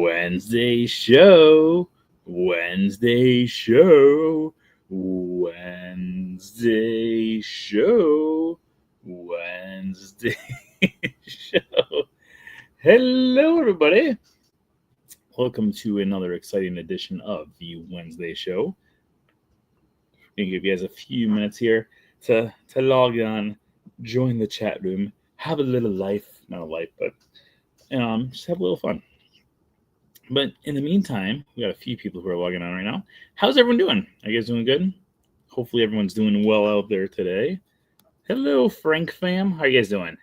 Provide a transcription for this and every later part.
Wednesday show, Wednesday show, Wednesday show, Wednesday show. Hello, everybody. Welcome to another exciting edition of the Wednesday show. I'm going to give you guys a few minutes here to log on, join the chat room, have a little life, not a life, but just have a little fun. But in the meantime, we got a few people who are logging on right now. How's everyone doing? Are you guys doing good? Hopefully everyone's doing well out there today. Hello, Frank fam. How are you guys doing?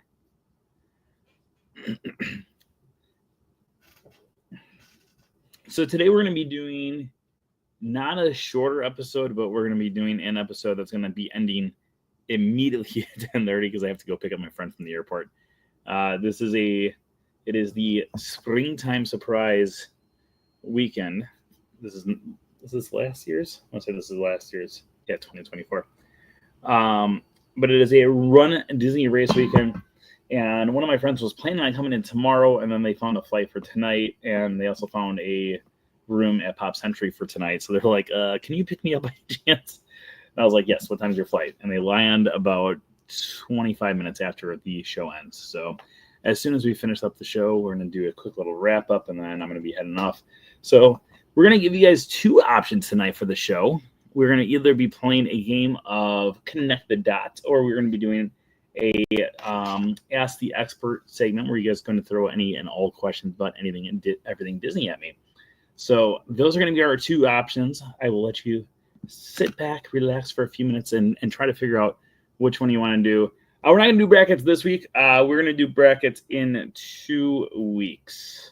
So today we're going to be doing not a shorter episode, but we're going to be doing an episode that's going to be ending immediately at 10:30 because I have to go pick up my friend from the airport. It is the springtime surprise weekend. Is this last year's? I want to say this is last year's. Yeah, 2024. But it is a Run Disney race weekend. And one of my friends was planning on coming in tomorrow, and then they found a flight for tonight, and they also found a room at Pop Century for tonight. So they're like, can you pick me up by chance? And I was like, yes, what time's your flight? And they land about 25 minutes after the show ends. So as soon as we finish up the show, we're going to do a quick little wrap up, and then I'm going to be heading off. So we're going to give you guys two options tonight for the show. We're going to either be playing a game of Connect the Dots, or we're going to be doing a Ask the Expert segment where you guys are going to throw any and all questions about anything and everything Disney at me. So those are going to be our two options. I will let you sit back, relax for a few minutes, and try to figure out which one you want to do. We're not going to do brackets this week. We're going to do brackets in 2 weeks.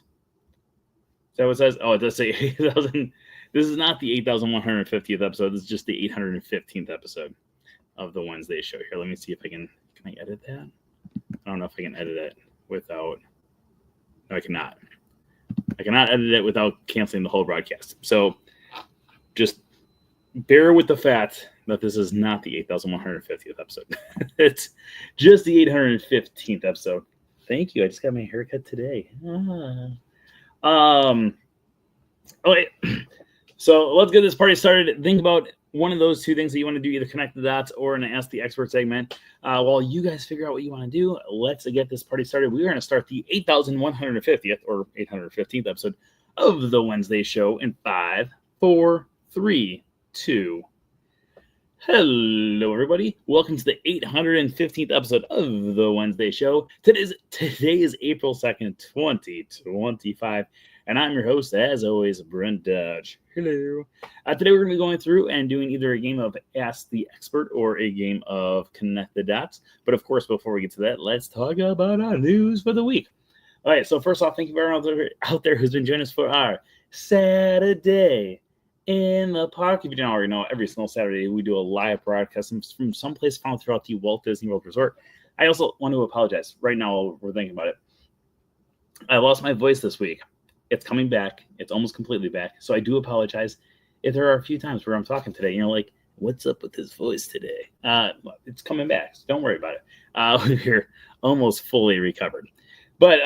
Is that what it says? Oh, it does say 8,000. This is not the 8,150th episode. This is just the 815th episode of the Wednesday show. Here, let me see if I can I edit that? I don't know if I can edit it without. No, I cannot. I cannot edit it without canceling the whole broadcast. So just bear with the fact that this is not the 8,150th episode. It's just the 815th episode. Thank you. I just got my haircut today. Okay. So let's get this party started. Think about one of those two things that you want to do, either Connect the Dots or an Ask the Expert segment. While you guys figure out what you want to do, let's get this party started. We're going to start the 8,150th or 815th episode of the Wednesday show in 5, 4, 3, 2. Hello, everybody. Welcome to the 815th episode of the Wednesday show. Today is April 2nd, 2025. And I'm your host, as always, Brent Dodge. Hello. Today we're going to be going through and doing either a game of Ask the Expert or a game of Connect the Dots. But of course, before we get to that, let's talk about our news for the week. All right, so first off, thank you for everyone out there who's been joining us for our Saturday in the Park. If you don't already know, every single Saturday we do a live broadcast from someplace found throughout the Walt Disney World Resort. I also want to apologize. Right now, we're thinking about it. I lost my voice this week. It's coming back. It's almost completely back. So I do apologize if there are a few times where I'm talking today and you're like, what's up with this voice today? It's coming back. So don't worry about it. We're almost fully recovered. But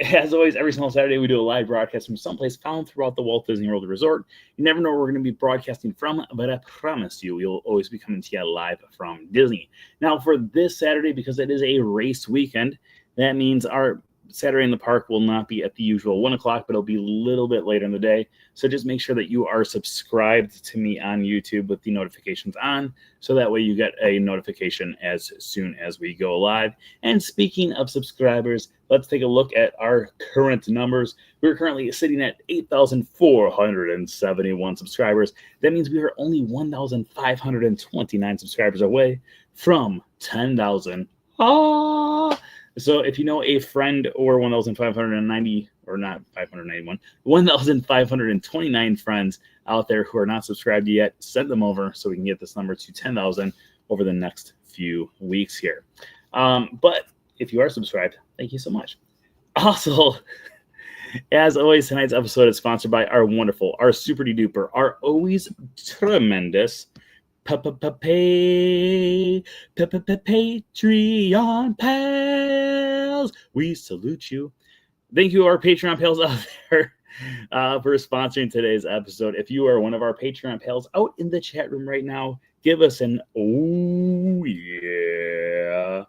as always, every single Saturday we do a live broadcast from someplace found throughout the Walt Disney World Resort. You never know where we're going to be broadcasting from, but I promise you, we'll always be coming to you live from Disney. Now, for this Saturday, because it is a race weekend, that means our Saturday in the Park will not be at the usual 1 o'clock, but it'll be a little bit later in the day. So just make sure that you are subscribed to me on YouTube with the notifications on, so that way you get a notification as soon as we go live. And speaking of subscribers, let's take a look at our current numbers. We're currently sitting at 8,471 subscribers. That means we are only 1,529 subscribers away from 10,000. So if you know a friend or 1,590, or not 591, 1,529 friends out there who are not subscribed yet, send them over so we can get this number to 10,000 over the next few weeks here. But if you are subscribed, thank you so much. Also, as always, tonight's episode is sponsored by our wonderful, our super duper, our always tremendous Patreon pals. We salute you. thank you to our Patreon pals out there for sponsoring today's episode. If you are one of our Patreon pals out in the chat room right now, give us an oh yeah.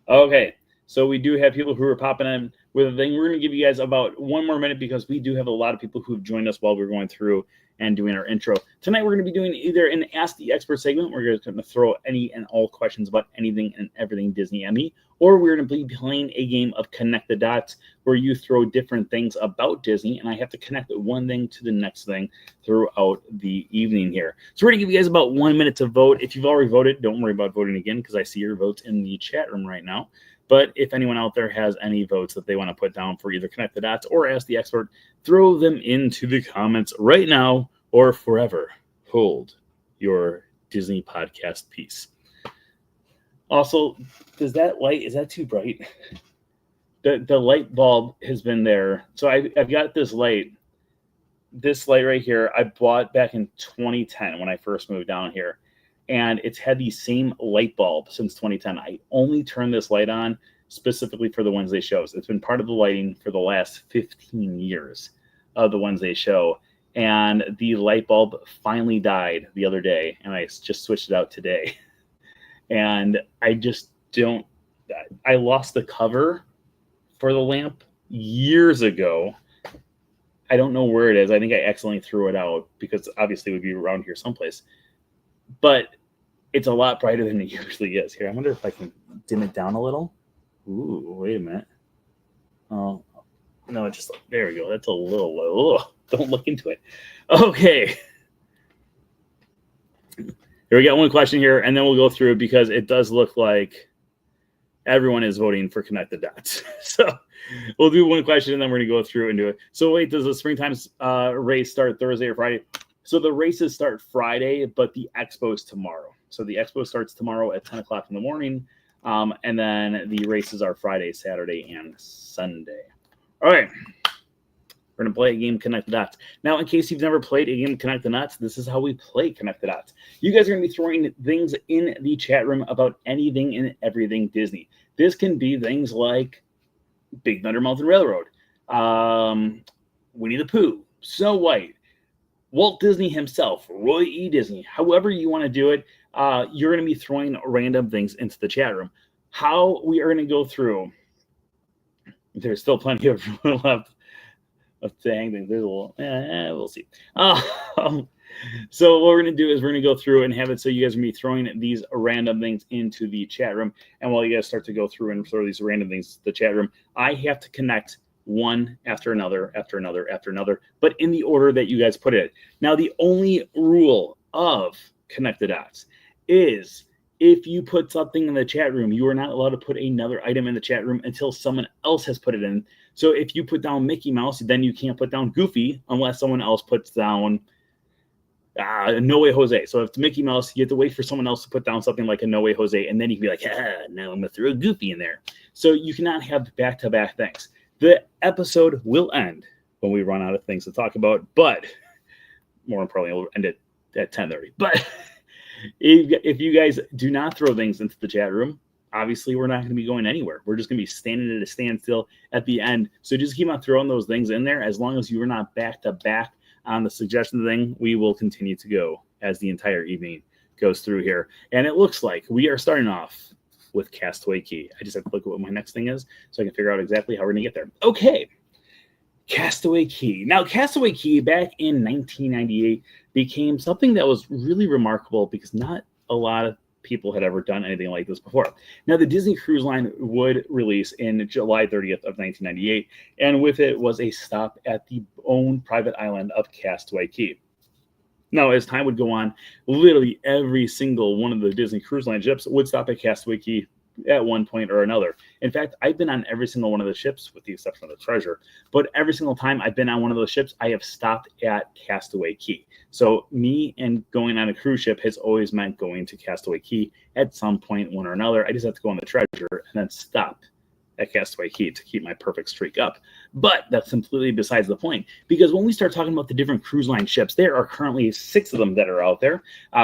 Okay, so we do have people who are popping in with a thing. We're going to give you guys about 1 more minute because we do have a lot of people who've joined us while we're going through and doing our intro. Tonight, we're going to be doing either an Ask the Expert segment. We're going to throw any and all questions about anything and everything Disney ME, or we're going to be playing a game of Connect the Dots where you throw different things about Disney, and I have to connect one thing to the next thing throughout the evening here. So we're going to give you guys about 1 minute to vote. If you've already voted, don't worry about voting again because I see your votes in the chat room right now. But if anyone out there has any votes that they want to put down for either Connect the Dots or Ask the Expert, throw them into the comments right now or forever hold your Disney podcast peace. Also, does that light, is that too bright? The light bulb has been there. So I've got this light right here I bought back in 2010 when I first moved down here. And it's had the same light bulb since 2010. I only turned this light on specifically for the Wednesday shows. It's been part of the lighting for the last 15 years of the Wednesday show. And the light bulb finally died the other day, and I just switched it out today. And I just don't, I lost the cover for the lamp years ago. I don't know where it is. I think I accidentally threw it out because obviously it would be around here someplace. But it's a lot brighter than it usually is. Here, I wonder if I can dim it down a little. Ooh, wait a minute. Oh, no, it just, there we go. That's a little low. Ugh, don't look into it. Okay. Here we got one question here, and then we'll go through because it does look like everyone is voting for Connect the Dots. So we'll do one question, and then we're going to go through and do it. So wait, does the springtime race start Thursday or Friday? So the races start Friday, but the expo's tomorrow. So the expo starts tomorrow at 10 o'clock in the morning, and then the races are Friday, Saturday, and Sunday. All right. We're going to play a game, Connect the Dots. Now, in case you've never played a game, Connect the Dots, this is how we play Connect the Dots. You guys are going to be throwing things in the chat room about anything and everything Disney. This can be things like Big Thunder Mountain Railroad, Winnie the Pooh, Snow White, Walt Disney himself, Roy E. Disney, however you want to do it, you're going to be throwing random things into the chat room. How we are going to go through, there's still plenty of room left of saying things. There's a little, we'll see. So what we're going to do is we're going to go through and have it so you guys are going to be throwing these random things into the chat room. And while you guys start to go through and throw these random things to the chat room, I have to connect one after another, after another, after another, but in the order that you guys put it. Now, the only rule of Connect the Dots is if you put something in the chat room, you are not allowed to put another item in the chat room until someone else has put it in. So if you put down Mickey Mouse, then you can't put down Goofy unless someone else puts down No Way Jose. So if it's Mickey Mouse, you have to wait for someone else to put down something like a No Way Jose, and then you can be like, now I'm going to throw a Goofy in there. So you cannot have back-to-back things. The episode will end when we run out of things to talk about, but more importantly, we'll end it at 10:30. But if you guys do not throw things into the chat room, obviously we're not going to be going anywhere. We're just going to be standing at a standstill at the end. So just keep on throwing those things in there. As long as you are not back-to-back on the suggestion thing, we will continue to go as the entire evening goes through here. And it looks like we are starting off with Castaway Cay. I just have to look at what my next thing is so I can figure out exactly how we're going to get there. Okay, Castaway Cay. Now, Castaway Cay back in 1998 became something that was really remarkable because not a lot of people had ever done anything like this before. Now, the Disney Cruise Line would release in July 30th of 1998, and with it was a stop at the own private island of Castaway Cay. Now, as time would go on, literally every single one of the Disney Cruise Line ships would stop at Castaway Cay at one point or another. In fact, I've been on every single one of the ships with the exception of the Treasure, but every single time I've been on one of those ships, I have stopped at Castaway Cay. So me and going on a cruise ship has always meant going to Castaway Cay at some point, one or another. I just have to go on the Treasure and then stop at Castaway Cay to keep my perfect streak up. But that's completely besides the point, because when we start talking about the different cruise line ships, there are currently 6 of them that are out there.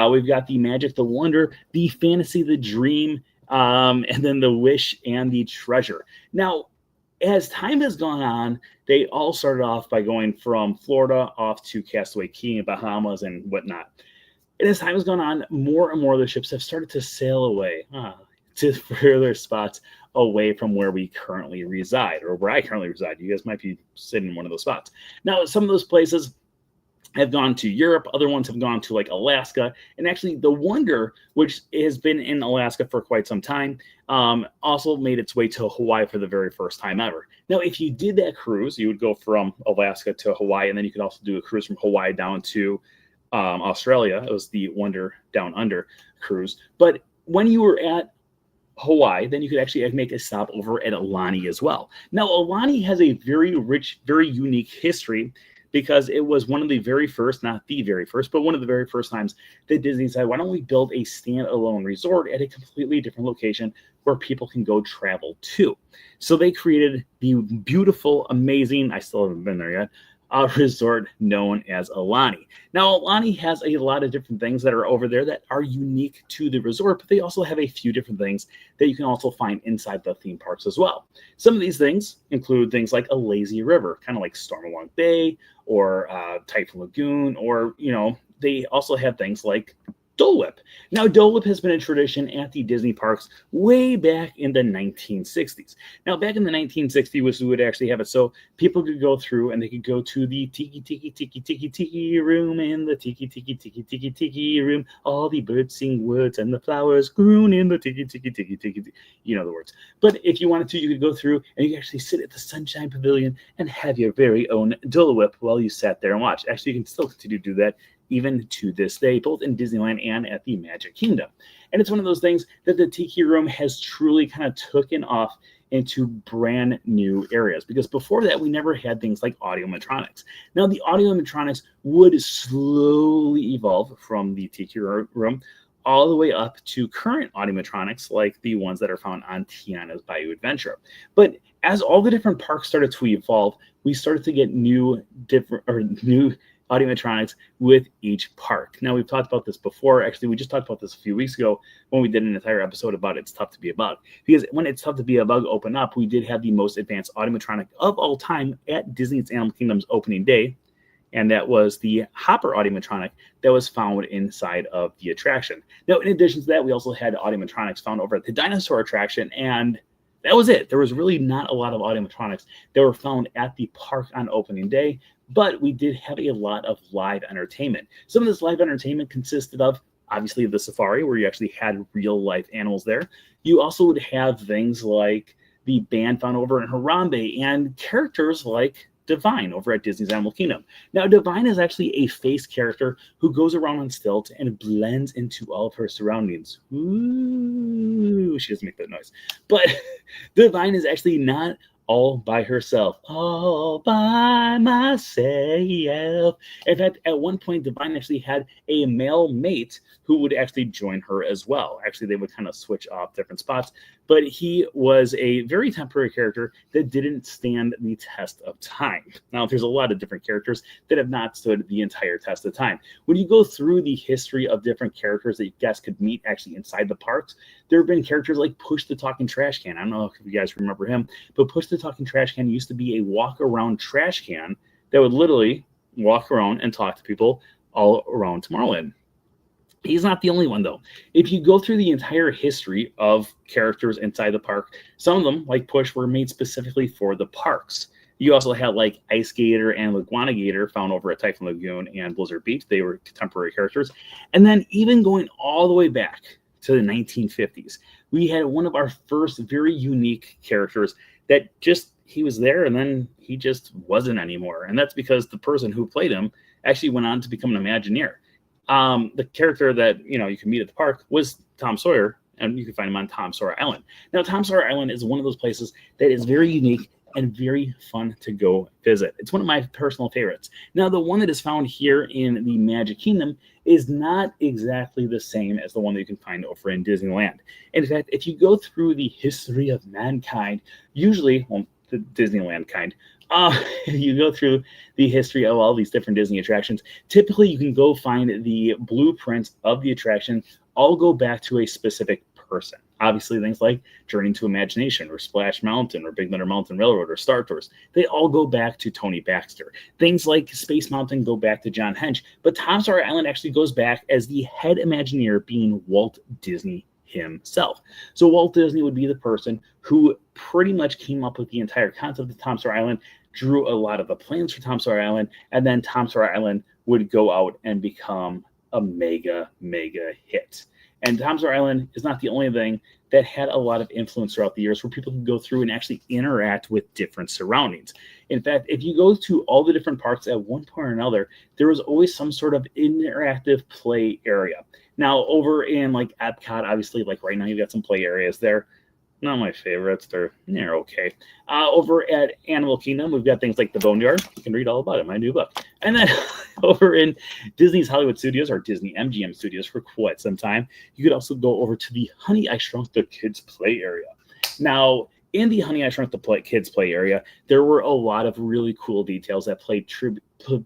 We've got the Magic, the Wonder, the Fantasy, the Dream, and then the Wish and the Treasure. Now, As time has gone on, they all started off by going from Florida off to Castaway Cay and Bahamas and whatnot. And as time has gone on, more and more of the ships have started to sail away to further spots away from where we currently reside, or where I currently reside. You guys might be sitting in one of those spots. Now, some of those places have gone to Europe, other ones have gone to like Alaska, and actually the Wonder, which has been in Alaska for quite some time, also made its way to Hawaii for the very first time ever. Now, if you did that cruise, you would go from Alaska to Hawaii, and then you could also do a cruise from Hawaii down to Australia. It was the Wonder Down Under cruise. But when you were at Hawaii, then you could actually make a stop over at Aulani as well. Now, Aulani has a very rich, very unique history because it was one of the very first, not the very first, but one of the very first times that Disney said, why don't we build a standalone resort at a completely different location where people can go travel to? So they created the beautiful, amazing, I still haven't been there yet, resort known as Aulani. Now, Aulani has a lot of different things that are over there that are unique to the resort, but they also have a few different things that you can also find inside the theme parks as well. Some of these things include things like a lazy river, kind of like Stormalong Bay or Typhoon Lagoon, or, they also have things like Dole Whip. Now, Dole Whip has been a tradition at the Disney parks way back in the 1960s. Now, back in the 1960s, we would actually have it so people could go through and they could go to the tiki room, in the tiki room. All the birds sing words and the flowers grown in the tiki. You know the words. But if you wanted to, you could go through and you could actually sit at the Sunshine Pavilion and have your very own Dole Whip while you sat there and watched. Actually, you can still continue to do that even to this day, both in Disneyland and at the Magic Kingdom. And it's one of those things that the Tiki Room has truly kind of taken off into brand new areas, because before that, we never had things like audiomatronics. Now, the audiomatronics would slowly evolve from the Tiki Room all the way up to current audiomatronics, like the ones that are found on Tiana's Bayou Adventure. But as all the different parks started to evolve, we started to get new audiomatronics with each park. Now, we've talked about this before. Actually, we just talked about this a few weeks ago when we did an entire episode about It's Tough to Be a Bug. Because when It's Tough to Be a Bug opened up, we did have the most advanced audiomatronic of all time at Disney's Animal Kingdom's opening day, and that was the Hopper audiomatronic that was found inside of the attraction. Now, in addition to that, we also had audiomatronics found over at the dinosaur attraction, and that was it. There was really not a lot of audiomatronics that were found at the park on opening day, but we did have a lot of live entertainment. Some of this live entertainment consisted of, obviously, the safari, where you actually had real life animals there. You also would have things like the band found over in Harambe and characters like Divine over at Disney's Animal Kingdom. Now, Divine is actually a face character who goes around on stilts and blends into all of her surroundings. Ooh, she doesn't make that noise. But Divine is actually not all by herself. All by myself. In fact, at one point, Divine actually had a male mate who would actually join her as well. Actually, they would kind of switch off different spots, but he was a very temporary character that didn't stand the test of time. Now, there's a lot of different characters that have not stood the entire test of time. When you go through the history of different characters that you guys could meet actually inside the parks, there have been characters like Push the Talking Trash Can. I don't know if you guys remember him, but Push the Talking Trash Can used to be a walk-around trash can that would literally walk around and talk to people all around Tomorrowland. He's not the only one, though. If you go through the entire history of characters inside the park, some of them, like Push, were made specifically for the parks. You also had like Ice Gator and Iguana Gator found over at Typhoon Lagoon and Blizzard Beach. They were contemporary characters. And then even going all the way back to the 1950s, we had one of our first very unique characters that just, he was there and then he just wasn't anymore. And that's because the person who played him actually went on to become an Imagineer. The character that, you can meet at the park was Tom Sawyer, and you can find him on Tom Sawyer Island. Now, Tom Sawyer Island is one of those places that is very unique and very fun to go visit. It's one of my personal favorites. Now, the one that is found here in the Magic Kingdom is not exactly the same as the one that you can find over in Disneyland. In fact, if you go through the history of mankind, usually, the Disneyland kind, you go through the history of all these different Disney attractions, typically you can go find the blueprints of the attraction all go back to a specific person. Obviously, things like Journey to Imagination or Splash Mountain or Big Thunder Mountain Railroad or Star Tours, they all go back to Tony Baxter. Things like Space Mountain go back to John Hench, but Tom Sawyer Island actually goes back as the head Imagineer being Walt Disney himself. So Walt Disney would be the person who pretty much came up with the entire concept of Tom Sawyer Island, drew a lot of the plans for Tom Sawyer Island, and then Tom Sawyer Island would go out and become a mega hit. And Tom Sawyer Island is not the only thing that had a lot of influence throughout the years where people could go through and actually interact with different surroundings. In fact, if you go to all the different parks at one point or another, there was always some sort of interactive play area. Now, over in like Epcot, obviously, like right now, you've got some play areas there. Not my favorites. They're okay. Over at Animal Kingdom, we've got things like the Boneyard. You can read all about it in my new book. And then over in Disney's Hollywood Studios, or Disney MGM Studios for quite some time, you could also go over to the Honey, I Shrunk the Kids play area. Now, in the Honey, I Shrunk the Kids play area, there were a lot of really cool details that paid tribute to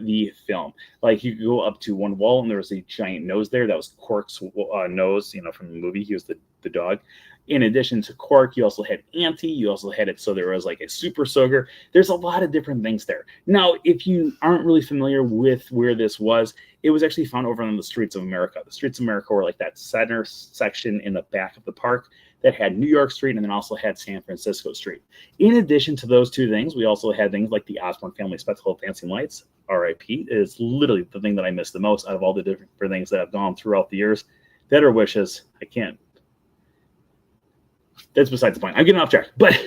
the film. Like you could go up to one wall and there was a giant nose there. That was Quark's nose, from the movie. He was the dog. In addition to Quark, you also had Auntie. You also had it so there was like a super soaker. There's a lot of different things there. Now, if you aren't really familiar with where this was, it was actually found over on the Streets of America. The Streets of America were like that center section in the back of the park that had New York Street and then also had San Francisco Street. In addition to those two things, we also had things like the Osborne Family Spectacle of Dancing Lights, RIP, is literally the thing that I miss the most out of all the different things that have gone throughout the years. That are wishes. I can't. That's besides the point. I'm getting off track. But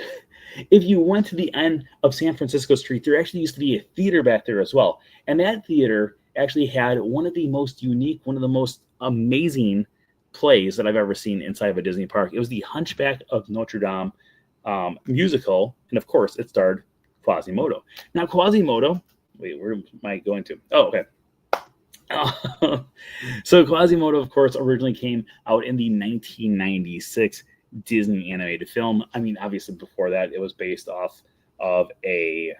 if you went to the end of San Francisco Street, there actually used to be a theater back there as well. And that theater actually had one of the most unique, one of the most amazing plays that I've ever seen inside of a Disney park. It was the Hunchback of Notre Dame musical, and of course it starred Quasimodo. Now Quasimodo, where am I going to? Oh, okay. So Quasimodo, of course, originally came out in the 1996 Disney animated film. I mean, obviously before that, it was based off of a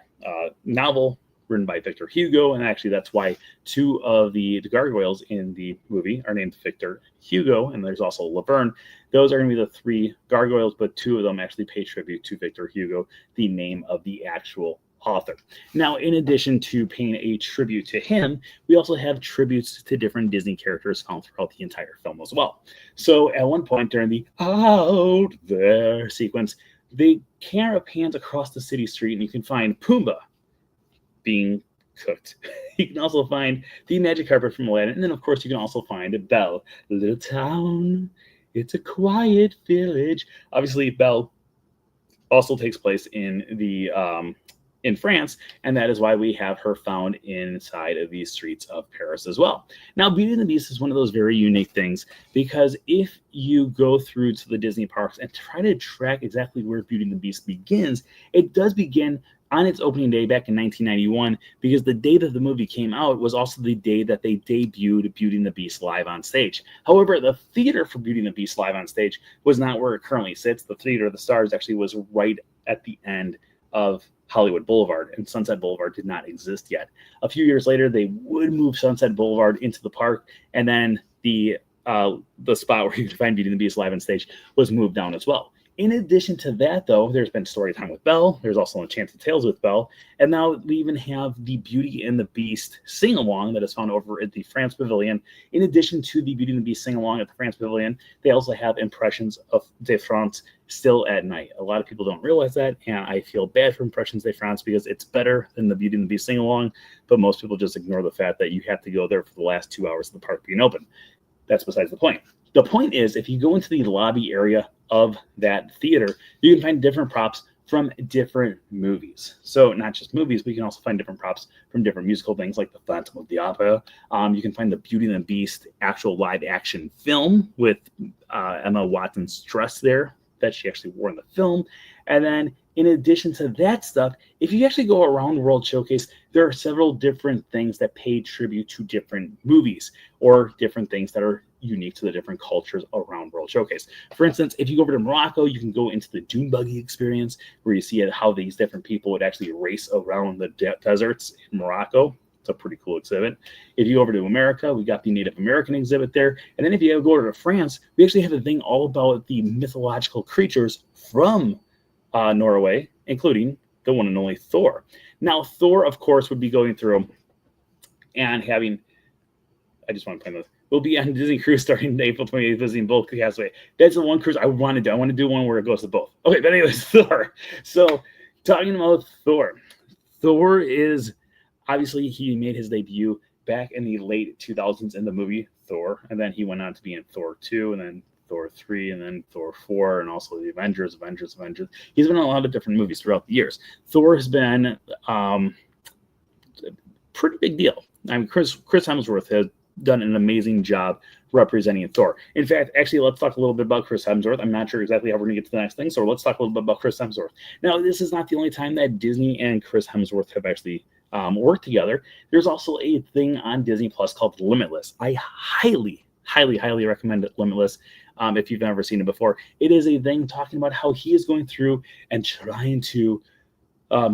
novel written by Victor Hugo, and actually that's why two of the gargoyles in the movie are named Victor Hugo, and there's also Laverne. Those are going to be the three gargoyles, but two of them actually pay tribute to Victor Hugo, the name of the actual author. Now, in addition to paying a tribute to him, we also have tributes to different Disney characters found throughout the entire film as well. So at one point during the Out There sequence, the camera pans across the city street and you can find Pumbaa being cooked. You can also find the magic carpet from Aladdin, and then of course you can also find Belle, little town, it's a quiet village. Obviously Belle also takes place in the in France, and that is why we have her found inside of these streets of Paris as well. Now, Beauty and the Beast is one of those very unique things, because if you go through to the Disney parks and try to track exactly where Beauty and the Beast begins, it does begin on its opening day back in 1991, because the day that the movie came out was also the day that they debuted Beauty and the Beast live on stage. However, the theater for Beauty and the Beast live on stage was not where it currently sits. The Theater of the Stars actually was right at the end of Hollywood Boulevard, and Sunset Boulevard did not exist yet. A few years later, they would move Sunset Boulevard into the park, and then the spot where you could find Beauty and the Beast live on stage was moved down as well. In addition to that, though, there's been story time with Belle. There's also Enchanted Tales with Belle. And now we even have the Beauty and the Beast sing-along that is found over at the France Pavilion. In addition to the Beauty and the Beast sing-along at the France Pavilion, they also have Impressions of de France still at night. A lot of people don't realize that, and I feel bad for Impressions de France because it's better than the Beauty and the Beast sing-along, but most people just ignore the fact that you have to go there for the last 2 hours of the park being open. That's besides the point. The point is, if you go into the lobby area of that theater, you can find different props from different movies. So not just movies, but you can also find different props from different musical things like the Phantom of the Opera. You can find the Beauty and the Beast actual live action film with Emma Watson's dress there that she actually wore in the film. And then in addition to that stuff, if you actually go around World Showcase, there are several different things that pay tribute to different movies or different things that are unique to the different cultures around World Showcase. For instance, if you go over to Morocco, you can go into the dune buggy experience where you see how these different people would actually race around the deserts in Morocco. It's a pretty cool exhibit. If you go over to America, we got the Native American exhibit there. And then if you go over to France, we actually have a thing all about the mythological creatures from Norway, including the one and only Thor. Now, Thor, of course, would be going through and having, I just want to play this. We'll be on Disney Cruise starting April 28th, visiting both Castaway. That's the one cruise I want to do. I want to do one where it goes to both. Okay, but anyways, Thor. So, talking about Thor. Thor is, obviously, he made his debut back in the late 2000s in the movie Thor. And then he went on to be in Thor 2, and then Thor 3, and then Thor 4, and also the Avengers. He's been in a lot of different movies throughout the years. Thor has been a pretty big deal. I mean, Chris Hemsworth has done an amazing job representing Thor. In fact, actually, let's talk a little bit about Chris Hemsworth. I'm not sure exactly how we're going to get to the next thing, so let's talk a little bit about Chris Hemsworth. Now, this is not the only time that Disney and Chris Hemsworth have actually worked together. There's also a thing on Disney Plus called Limitless. I highly recommend it, Limitless. If you've never seen it before, it is a thing talking about how he is going through and trying to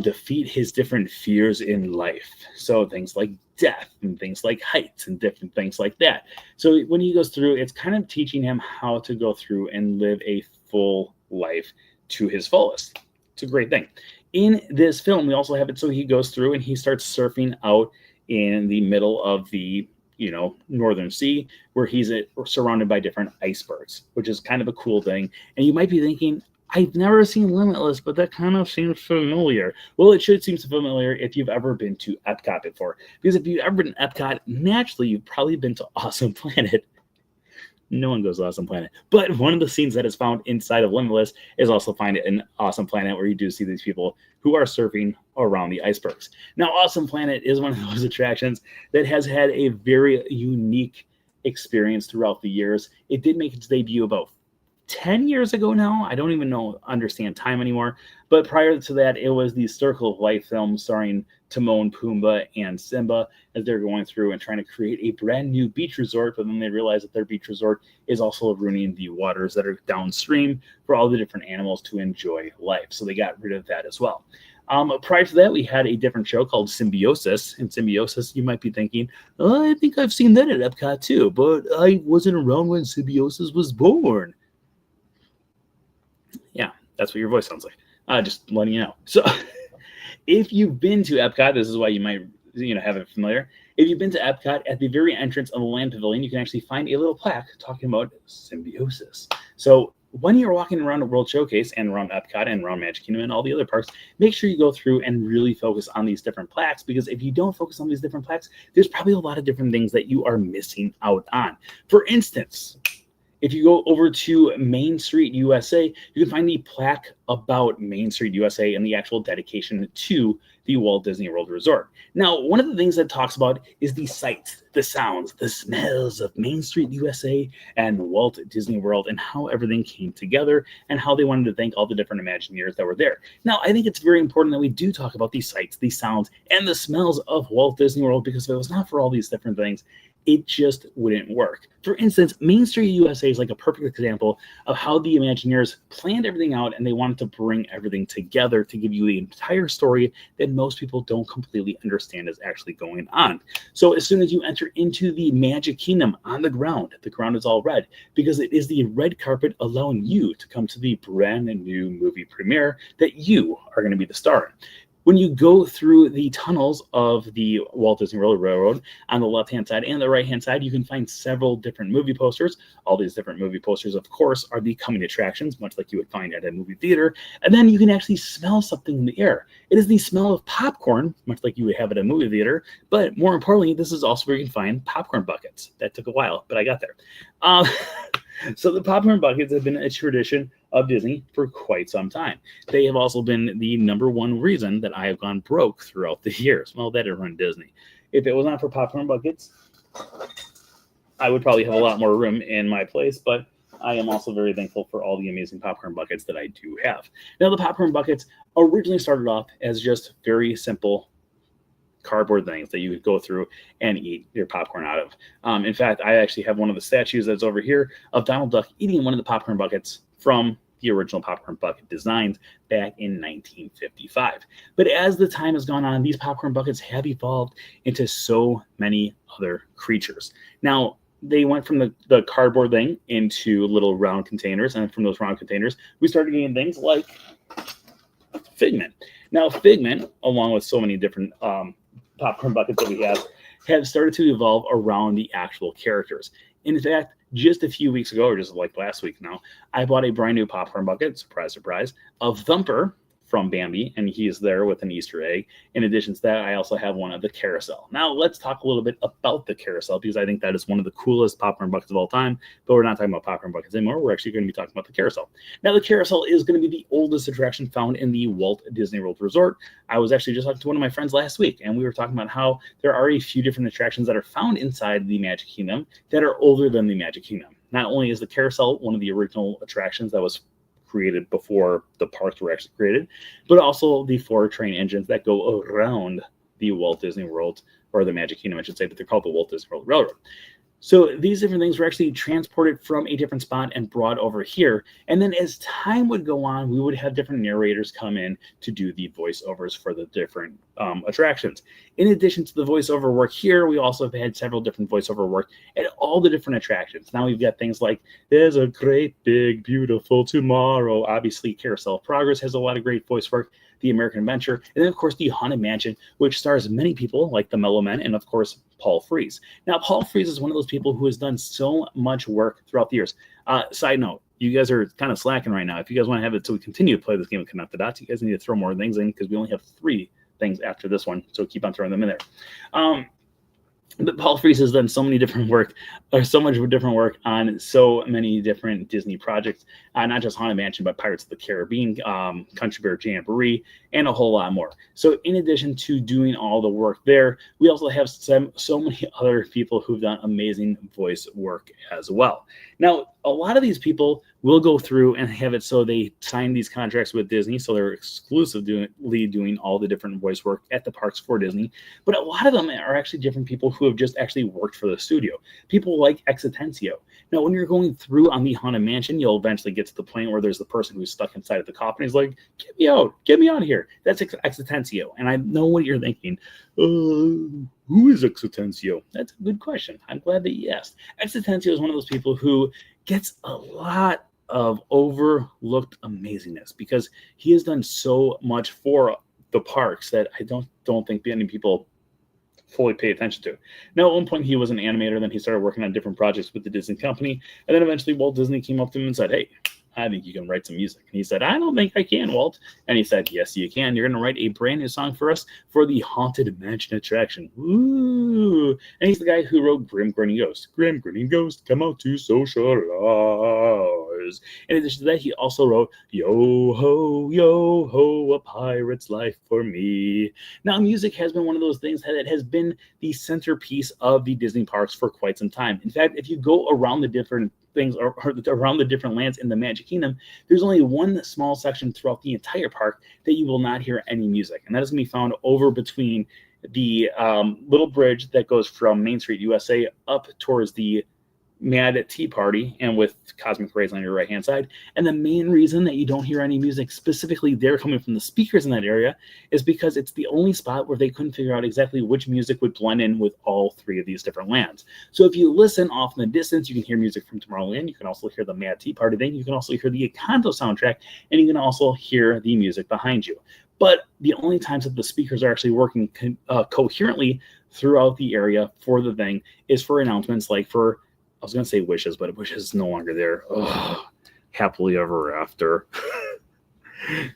defeat his different fears in life. So things like death and things like heights and different things like that. So when he goes through, it's kind of teaching him how to go through and live a full life to his fullest. It's a great thing. In this film, we also have it so he goes through and he starts surfing out in the middle of the Northern Sea, where he's surrounded by different icebergs, which is kind of a cool thing. And you might be thinking, I've never seen Limitless, but that kind of seems familiar. Well, it should seem familiar if you've ever been to Epcot before. Because if you've ever been to Epcot, naturally, you've probably been to Awesome Planet. No one goes to Awesome Planet. But one of the scenes that is found inside of Limitless is also found in Awesome Planet, where you do see these people who are surfing around the icebergs. Now, Awesome Planet is one of those attractions that has had a very unique experience throughout the years. It did make its debut about 10 years ago now. I don't even understand time anymore. But prior to that, it was the Circle of Life film starring Timon, Pumbaa, and Simba as they're going through and trying to create a brand new beach resort. But then they realize that their beach resort is also ruining the waters that are downstream for all the different animals to enjoy life. So they got rid of that as well. Prior to that, we had a different show called Symbiosis. And Symbiosis, you might be thinking, I think I've seen that at Epcot too, but I wasn't around when Symbiosis was born. Yeah, that's what your voice sounds like. Just letting you know. So if you've been to Epcot, this is why you might have it familiar. If you've been to Epcot, at the very entrance of the Land Pavilion, you can actually find a little plaque talking about Symbiosis. So when you're walking around the World Showcase and around Epcot and around Magic Kingdom and all the other parks, make sure you go through and really focus on these different plaques, because if you don't focus on these different plaques, there's probably a lot of different things that you are missing out on. For instance, if you go over to Main Street USA, you can find the plaque about Main Street USA and the actual dedication to the Walt Disney World Resort. Now, one of the things that talks about is the sights, the sounds, the smells of Main Street USA and Walt Disney World, and how everything came together and how they wanted to thank all the different Imagineers that were there. Now, I think it's very important that we do talk about these sights, these sounds, and the smells of Walt Disney World, because if it was not for all these different things, it just wouldn't work. For instance, Main Street USA is like a perfect example of how the Imagineers planned everything out and they wanted to bring everything together to give you the entire story that most people don't completely understand is actually going on. So as soon as you enter into the Magic Kingdom on the ground is all red, because it is the red carpet allowing you to come to the brand new movie premiere that you are going to be the star in. When you go through the tunnels of the Walt Disney World Railroad on the left-hand side and the right-hand side, you can find several different movie posters. All these different movie posters, of course, are the coming attractions, much like you would find at a movie theater. And then you can actually smell something in the air. It is the smell of popcorn, much like you would have at a movie theater. But more importantly, this is also where you can find popcorn buckets. That took a while, but I got there. So the popcorn buckets have been a tradition of Disney for quite some time. They have also been the number one reason that I have gone broke throughout the years. Well, that didn't run Disney. If it was not for popcorn buckets, I would probably have a lot more room in my place, but I am also very thankful for all the amazing popcorn buckets that I do have. Now, the popcorn buckets originally started off as just very simple cardboard things that you would go through and eat your popcorn out of. In fact, I actually have one of the statues that's over here of Donald Duck eating one of the popcorn buckets from the original popcorn bucket designs back in 1955. But as the time has gone on, these popcorn buckets have evolved into so many other creatures. Now, they went from the cardboard thing into little round containers, and from those round containers, we started getting things like Figment. Now, Figment, along with so many different popcorn buckets that we have started to evolve around the actual characters. In fact, just a few weeks ago, or just like last week now, I bought a brand new popcorn bucket, surprise, surprise, of Thumper from Bambi, and he is there with an Easter egg. In addition to that, I also have one of the carousel. Now, let's talk a little bit about the carousel, because I think that is one of the coolest popcorn buckets of all time, but we're not talking about popcorn buckets anymore. We're actually going to be talking about the carousel. Now, the carousel is going to be the oldest attraction found in the Walt Disney World Resort. I was actually just talking to one of my friends last week, and we were talking about how there are a few different attractions that are found inside the Magic Kingdom that are older than the Magic Kingdom. Not only is the carousel one of the original attractions that was created before the parks were actually created, but also the 4 train engines that go around the Walt Disney World, or the Magic Kingdom, I should say, but they're called the Walt Disney World Railroad. So these different things were actually transported from a different spot and brought over here. And then as time would go on, we would have different narrators come in to do the voiceovers for the different attractions. In addition to the voiceover work here, we also have had several different voiceover work at all the different attractions. Now we've got things like, there's a great big beautiful tomorrow. Obviously, Carousel of Progress has a lot of great voice work. The American Adventure, and then of course the Haunted Mansion, which stars many people like the Mellow Men and of course Paul Frees. Now, Paul Frees is one of those people who has done so much work throughout the years. Side note, you guys are kind of slacking right now. If you guys want to have it so we continue to play this game of Connect the Dots, you guys need to throw more things in, because we only have 3 things after this one, so keep on throwing them in there. But Paul Frees has done so many different work, or so much different work on so many different Disney projects, not just Haunted Mansion, but Pirates of the Caribbean, Country Bear Jamboree, and a whole lot more. So in addition to doing all the work there, we also have so many other people who've done amazing voice work as well. Now, a lot of these people will go through and have it so they sign these contracts with Disney, so they're exclusively doing all the different voice work at the parks for Disney. But a lot of them are actually different people who have just actually worked for the studio. People like Exitencio. Now, when you're going through on the Haunted Mansion, you'll eventually get to the point where there's the person who's stuck inside of the coffin. He's like, get me out of here. That's Exitencio. And I know what you're thinking. Who is Exitencio? That's a good question. I'm glad that you asked. Exitencio is one of those people who gets a lot of overlooked amazingness, because he has done so much for the parks that I don't think many people fully pay attention to. Now, at one point, he was an animator, then he started working on different projects with the Disney company, and then eventually Walt Disney came up to him and said, hey, I think you can write some music. And he said, I don't think I can, Walt. And he said, yes, you can. You're going to write a brand new song for us for the Haunted Mansion attraction. Ooh. And he's the guy who wrote Grim Grinning Ghost. Grim Grinning Ghost, come out to socialize. In addition to that, he also wrote Yo ho, a pirate's life for me. Now, music has been one of those things that has been the centerpiece of the Disney parks for quite some time. In fact, if you go around the different things, or around the different lands in the Magic Kingdom, there's only one small section throughout the entire park that you will not hear any music, and that is going to be found over between the little bridge that goes from Main Street USA up towards the Mad Tea Party, and with Cosmic Rays on your right hand side. And the main reason that you don't hear any music specifically there coming from the speakers in that area is because it's the only spot where they couldn't figure out exactly which music would blend in with all 3 of these different lands. So if you listen off in the distance, you can hear music from Tomorrowland. You can also hear the Mad Tea Party thing. You can also hear the Encanto soundtrack, and you can also hear the music behind you. But the only times that the speakers are actually working coherently throughout the area for the thing is for announcements, like for, I was going to say Wishes, but Wishes is no longer there. Happily Ever After,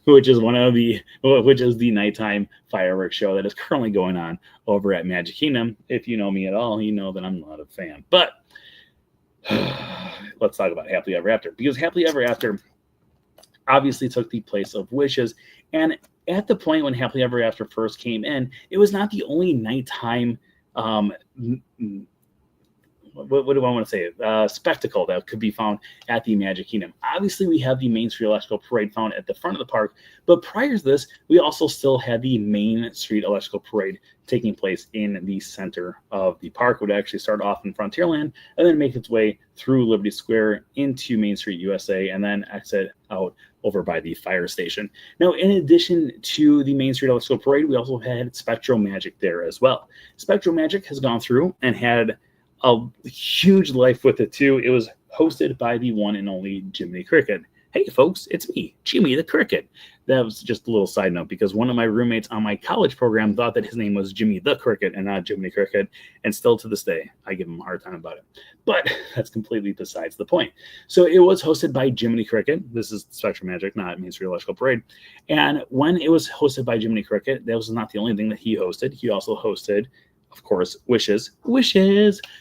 which is the nighttime fireworks show that is currently going on over at Magic Kingdom. If you know me at all, you know that I'm not a fan. But let's talk about Happily Ever After, because Happily Ever After obviously took the place of Wishes. And at the point when Happily Ever After first came in, it was not the only nighttime what do I want to say? Spectacle that could be found at the Magic Kingdom. Obviously, we have the Main Street Electrical Parade found at the front of the park, but prior to this, we also still had the Main Street Electrical Parade taking place in the center of the park. It would actually start off in Frontierland and then make its way through Liberty Square into Main Street USA and then exit out over by the fire station. Now, in addition to the Main Street Electrical Parade, we also had Spectro Magic there as well. Spectro Magic has gone through and had a huge life with it too. It was hosted by the one and only Jiminy Cricket. Hey folks, it's me, Jimmy the Cricket. That was just a little side note because one of my roommates on my college program thought that his name was Jimmy the Cricket and not Jiminy Cricket, and still to this day, I give him a hard time about it. But that's completely besides the point. So it was hosted by Jiminy Cricket. This is Spectrum Magic, not Main Street Electrical Parade. And when it was hosted by Jiminy Cricket, that was not the only thing that he hosted. He also hosted, of course, Wishes,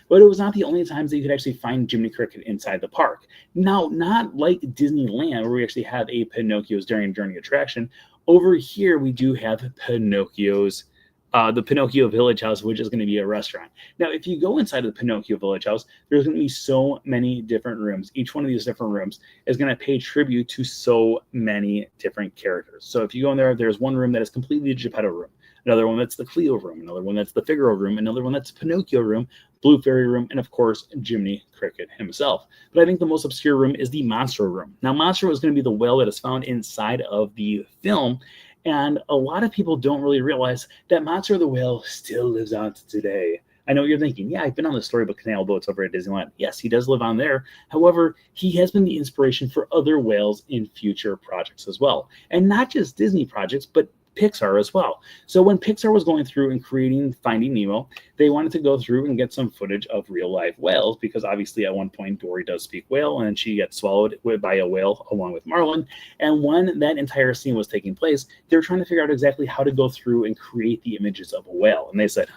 but it was not the only times that you could actually find Jiminy Cricket inside the park. Now, not like Disneyland, where we actually have a Pinocchio's Daring Journey attraction. Over here, we do have Pinocchio's, the Pinocchio Village House, which is going to be a restaurant. Now, if you go inside of the Pinocchio Village House, there's going to be so many different rooms. Each one of these different rooms is going to pay tribute to so many different characters. So if you go in there, there's one room that is completely the Geppetto room. Another one that's the Cleo room, another one that's the Figaro room, another one that's Pinocchio room, Blue Fairy room, and of course, Jiminy Cricket himself. But I think the most obscure room is the Monstro room. Now, Monstro is going to be the whale that is found inside of the film, and a lot of people don't really realize that Monstro the whale still lives on to today. I know what you're thinking, yeah, I've been on the Storybook Canal boats over at Disneyland. Yes, he does live on there. However, he has been the inspiration for other whales in future projects as well. And not just Disney projects, but Pixar as well. So when Pixar was going through and creating Finding Nemo, they wanted to go through and get some footage of real life whales because obviously at one point Dory does speak whale and she gets swallowed by a whale along with Marlin. And when that entire scene was taking place, they were trying to figure out exactly how to go through and create the images of a whale. And they said,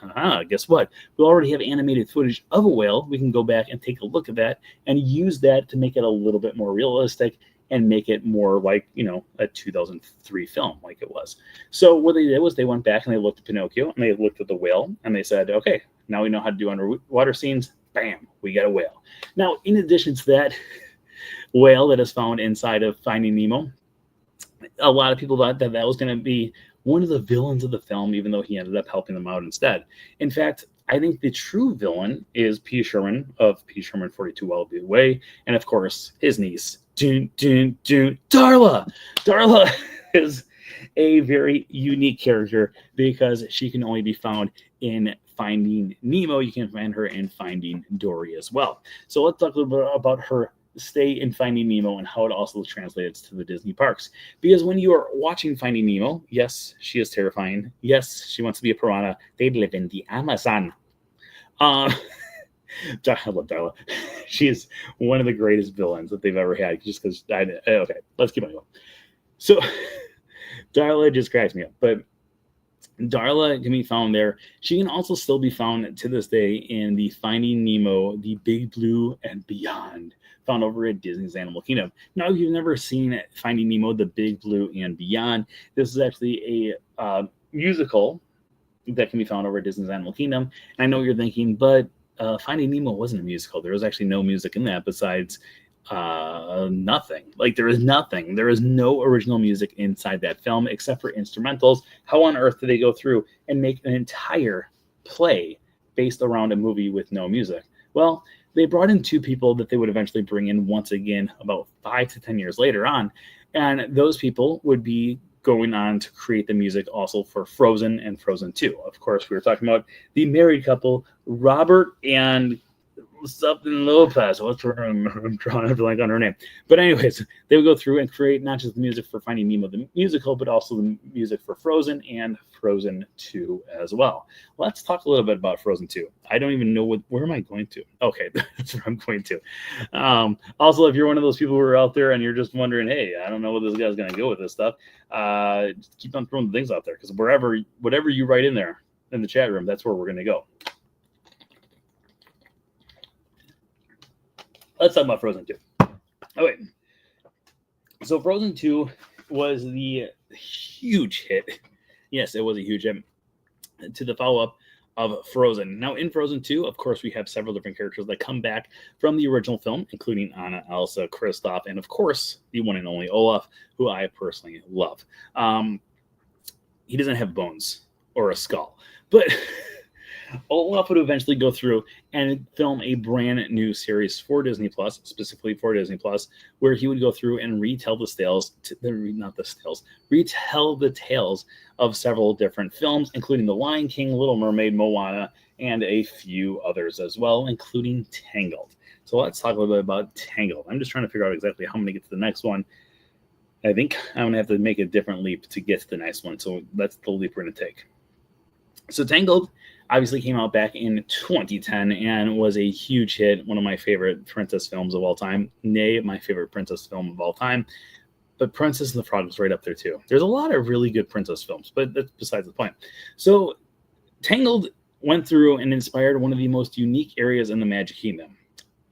guess what? We already have animated footage of a whale. We can go back and take a look at that and use that to make it a little bit more realistic and make it more like, a 2003 film like it was. So what they did was they went back and they looked at Pinocchio and they looked at the whale and they said, okay, now we know how to do underwater scenes. Bam, we got a whale. Now, in addition to that whale that is found inside of Finding Nemo, a lot of people thought that that was going to be one of the villains of the film, even though he ended up helping them out instead. In fact, I think the true villain is P. Sherman of P. Sherman 42 Wallaby Way, and of course, his niece, Darla. Darla is a very unique character because she can only be found in Finding Nemo. You can find her in Finding Dory as well. So let's talk a little bit about her stay in Finding Nemo and how it also translates to the Disney parks. Because when you are watching Finding Nemo, yes, she is terrifying. Yes, she wants to be a piranha. They live in the Amazon. I love Darla. She is one of the greatest villains that they've ever had. Just because, okay, let's keep on going. So, Darla just cracks me up. But Darla can be found there. She can also still be found to this day in the Finding Nemo, the Big Blue and Beyond, found over at Disney's Animal Kingdom. Now, if you've never seen Finding Nemo, the Big Blue and Beyond, this is actually a musical that can be found over at Disney's Animal Kingdom. And I know you're thinking, but Finding Nemo wasn't a musical. There was actually no music in that besides nothing. Like, there is nothing. There is no original music inside that film except for instrumentals. How on earth did they go through and make an entire play based around a movie with no music? Well, they brought in two people that they would eventually bring in once again about 5 to 10 years later on. And those people would be going on to create the music also for Frozen and Frozen 2. Of course, we were talking about the married couple, Robert and something Lopez. What's her name? I'm drawing a blank on her name. But anyways, they would go through and create not just the music for Finding Nemo, the musical, but also the music for Frozen and Frozen 2 as well. Let's talk a little bit about Frozen 2. I don't even know where am I going to? Okay, that's where I'm going to. Also, if you're one of those people who are out there and you're just wondering, hey, I don't know where this guy's going to go with this stuff, just keep on throwing things out there because whatever you write in there in the chat room, that's where we're going to go. Let's talk about Frozen 2. Oh, wait. So Frozen 2 was the huge hit. Yes, it was a huge hit to the follow-up of Frozen. Now, in Frozen 2, of course, we have several different characters that come back from the original film, including Anna, Elsa, Kristoff, and of course, the one and only Olaf, who I personally love. He doesn't have bones or a skull, but Olaf would eventually go through and film a brand new series for Disney Plus, specifically for Disney Plus, where he would go through and retell the tales of several different films, including The Lion King, Little Mermaid, Moana, and a few others as well, including Tangled. So let's talk a little bit about Tangled. I'm just trying to figure out exactly how I'm going to get to the next one. I think I'm going to have to make a different leap to get to the next one. So that's the leap we're going to take. So Tangled obviously came out back in 2010 and was a huge hit, one of my favorite princess films of all time, nay, my favorite princess film of all time. But Princess and the Frog was right up there too. There's a lot of really good princess films, but that's besides the point. So Tangled went through and inspired one of the most unique areas in the Magic Kingdom,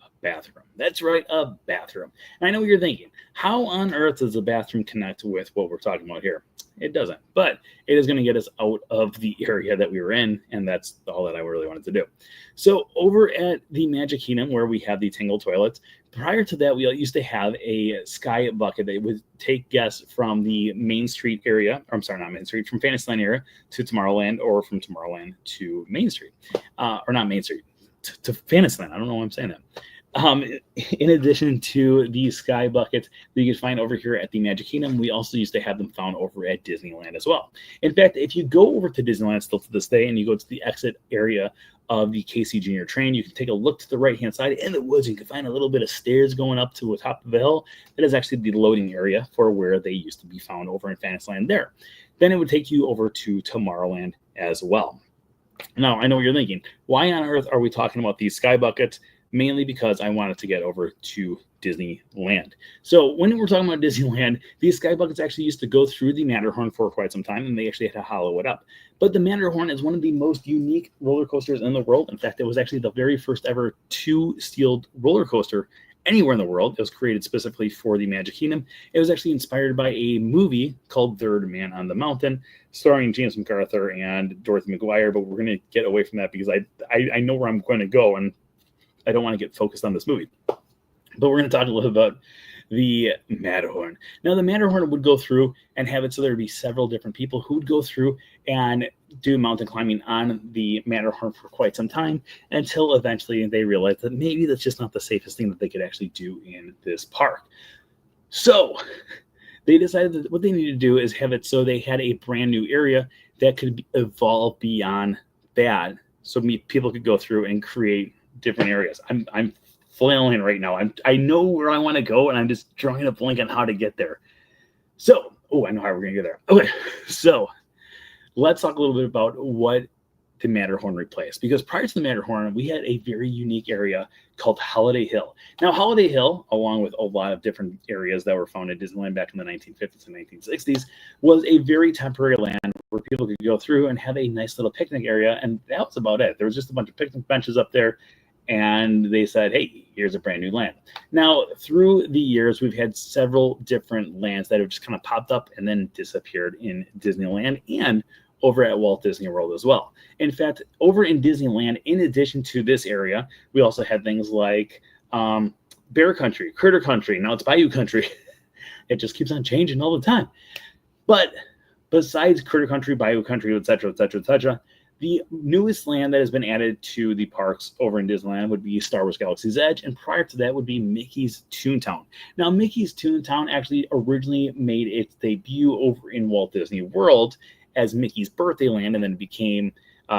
a bathroom. That's right, a bathroom. And I know what you're thinking. How on earth does a bathroom connect with what we're talking about here? It doesn't, but it is going to get us out of the area that we were in, and that's all that I really wanted to do. So over at the Magic Kingdom, where we have the Tangled toilets, prior to that, we used to have a sky bucket that would take guests from the Main Street area, or I'm sorry, not Main Street, from Fantasyland area to Tomorrowland, or from Tomorrowland to Main Street, or not Main Street, to Fantasyland. I don't know why I'm saying that. In addition to these sky buckets that you can find over here at the Magic Kingdom, we also used to have them found over at Disneyland as well. In fact, if you go over to Disneyland still to this day and you go to the exit area of the Casey Jr. train, you can take a look to the right-hand side in the woods. You can find a little bit of stairs going up to the top of the hill. That is actually the loading area for where they used to be found over in Fantasyland there. Then it would take you over to Tomorrowland as well. Now, I know what you're thinking. Why on earth are we talking about these sky buckets? Mainly because I wanted to get over to Disneyland. So when we're talking about Disneyland, these sky buckets actually used to go through the Matterhorn for quite some time, and they actually had to hollow it up. But the Matterhorn is one of the most unique roller coasters in the world. In fact, it was actually the very first ever two-steeled roller coaster anywhere in the world. It was created specifically for the Magic Kingdom. It was actually inspired by a movie called Third Man on the Mountain, starring James MacArthur and Dorothy McGuire. But we're going to get away from that because I know where I'm going to go, and I don't want to get focused on this movie. But we're going to talk a little about the Matterhorn. Now, the Matterhorn would go through and have it so there would be several different people who would go through and do mountain climbing on the Matterhorn for quite some time until eventually they realized that maybe that's just not the safest thing that they could actually do in this park. So they decided that what they needed to do is have it so they had a brand new area that could evolve beyond that, so people could go through and create different areas. I'm flailing right now. I know where I want to go, and I'm just drawing a blank on how to get there. So, I know how we're going to get there. Okay, so let's talk a little bit about what the Matterhorn replaced. Because prior to the Matterhorn, we had a very unique area called Holiday Hill. Now, Holiday Hill, along with a lot of different areas that were found at Disneyland back in the 1950s and 1960s, was a very temporary land where people could go through and have a nice little picnic area, and that was about it. There was just a bunch of picnic benches up there, and they said, hey, here's a brand new land. Now, through the years, we've had several different lands that have just kind of popped up and then disappeared in Disneyland and over at Walt Disney World as well. In fact, over in Disneyland, in addition to this area, we also had things like Bear Country, Critter Country. Now it's Bayou Country. It just keeps on changing all the time. But besides Critter Country, Bayou Country, et cetera, et cetera, et cetera, the newest land that has been added to the parks over in Disneyland would be Star Wars Galaxy's Edge, and prior to that would be Mickey's Toontown. Now, Mickey's Toontown actually originally made its debut over in Walt Disney World as Mickey's Birthday Land, and then became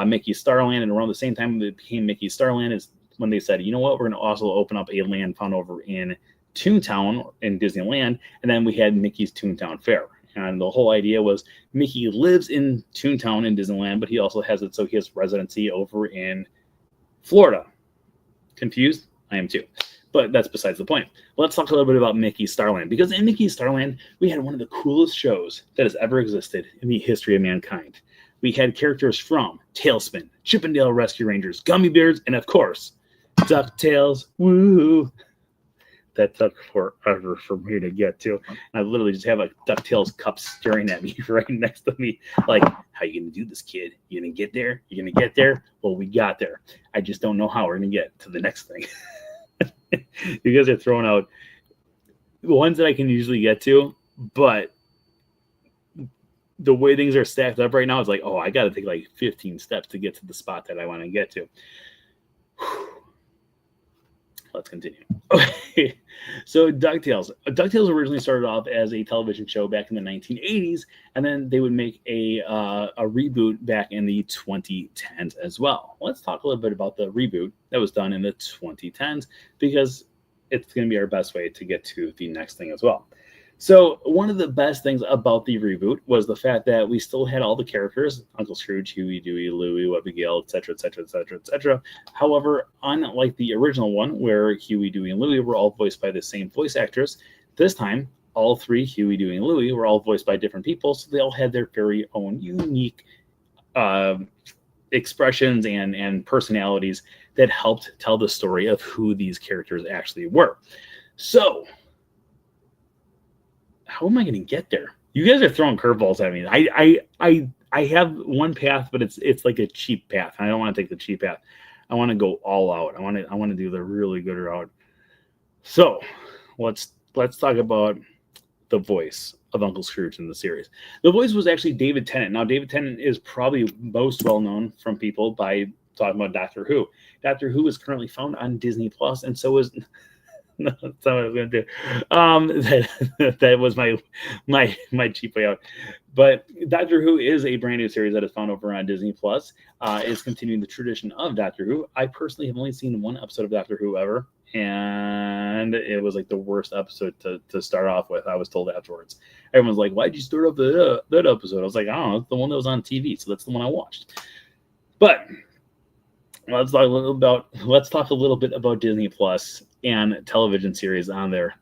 Mickey's Starland, and around the same time it became Mickey's Starland is when they said, you know what, we're going to also open up a land found over in Toontown in Disneyland, and then we had Mickey's Toontown Fair. And the whole idea was Mickey lives in Toontown in Disneyland, but he also has it so he has residency over in Florida. Confused? I am too. But that's besides the point. Let's talk a little bit about Mickey's Starland, because in Mickey's Starland, we had one of the coolest shows that has ever existed in the history of mankind. We had characters from Tailspin, Chip 'n Dale Rescue Rangers, Gummy Bears, and of course, DuckTales. Woo! that took forever for me to get to. And I literally just have a DuckTales cup staring at me right next to me. Like, how you going to do this, kid? You going to get there? You going to get there? Well, we got there. I just don't know how we're going to get to the next thing. You guys are throwing out the ones that I can usually get to, but the way things are stacked up right now, it's like, oh, I got to take like 15 steps to get to the spot that I want to get to. Let's continue. Okay, so DuckTales. DuckTales originally started off as a television show back in the 1980s, and then they would make a reboot back in the 2010s as well. Let's talk a little bit about the reboot that was done in the 2010s, because it's going to be our best way to get to the next thing as well. So one of the best things about the reboot was the fact that we still had all the characters: Uncle Scrooge, Huey, Dewey, Louie, Abigail, etc., etc., etc., etc. However, unlike the original one, where Huey, Dewey, and Louie were all voiced by the same voice actors, this time all three, Huey, Dewey, and Louie, were all voiced by different people, so they all had their very own unique expressions and personalities that helped tell the story of who these characters actually were. So how am I going to get there? You guys are throwing curveballs at me. I have one path, but it's like a cheap path. I don't want to take the cheap path. I want to go all out. I want to do the really good route. So let's talk about the voice of Uncle Scrooge in the series. The voice was actually David Tennant. Now, David Tennant is probably most well known from people by talking about Doctor Who. Doctor Who is currently found on Disney Plus, and so is. No, that's not what I was going to do. That was my cheap way out. But Doctor Who is a brand new series that is found over on Disney Plus. It's continuing the tradition of Doctor Who. I personally have only seen one episode of Doctor Who ever, and it was like the worst episode to start off with. I was told afterwards. Everyone's like, "Why'd you start off that episode?" I was like, "I don't know. It's the one that was on TV, so that's the one I watched." But let's talk a little bit about Disney Plus and television series on there.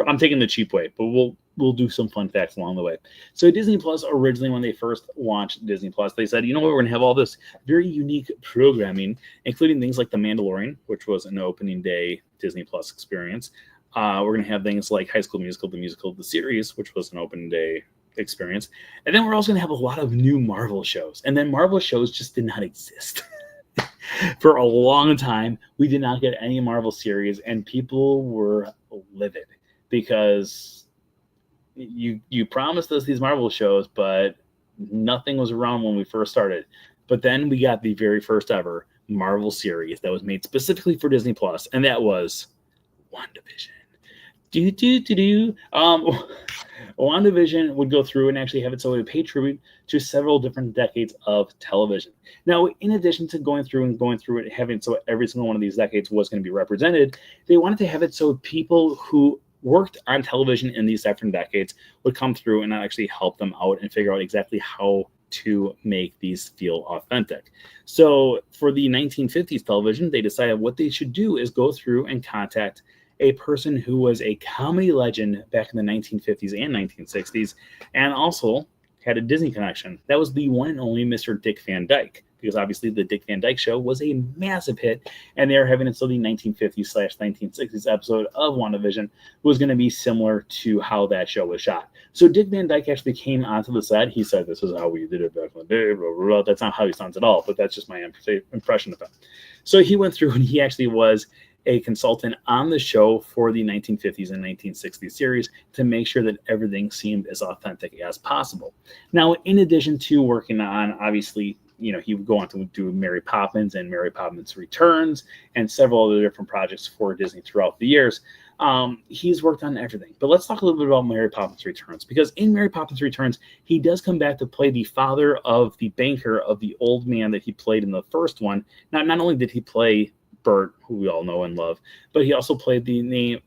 I'm taking the cheap way, but we'll do some fun facts along the way. So Disney Plus, originally when they first launched Disney Plus, they said, you know what, we're going to have all this very unique programming, including things like The Mandalorian, which was an opening day Disney Plus experience. We're going to have things like High School Musical, the musical, the series, which was an opening day experience. And then we're also going to have a lot of new Marvel shows. And then Marvel shows just did not exist. For a long time, we did not get any Marvel series, and people were livid because you promised us these Marvel shows, but nothing was around when we first started. But then we got the very first ever Marvel series that was made specifically for Disney Plus, and that was WandaVision. WandaVision would go through and actually have it so it would pay tribute to several different decades of television. Now, in addition to going through it, having so every single one of these decades was going to be represented, they wanted to have it so people who worked on television in these different decades would come through and actually help them out and figure out exactly how to make these feel authentic. So for the 1950s television, they decided what they should do is go through and contact a person who was a comedy legend back in the 1950s and 1960s, and also had a Disney connection. That was the one and only Mr. Dick Van Dyke, because obviously the Dick Van Dyke Show was a massive hit, and they were having it so the 1950s/1960s episode of WandaVision was going to be similar to how that show was shot. So Dick Van Dyke actually came onto the set. He said, "This is how we did it back in the day, blah, blah, blah." That's not how he sounds at all, but that's just my impression of him. So he went through and he actually was a consultant on the show for the 1950s and 1960s series to make sure that everything seemed as authentic as possible. Now, in addition to working on, obviously, he would go on to do Mary Poppins and Mary Poppins Returns and several other different projects for Disney throughout the years. He's worked on everything. But let's talk a little bit about Mary Poppins Returns, because in Mary Poppins Returns, he does come back to play the father of the banker of the old man that he played in the first one. Not only did he play Bert, who we all know and love, but he also played the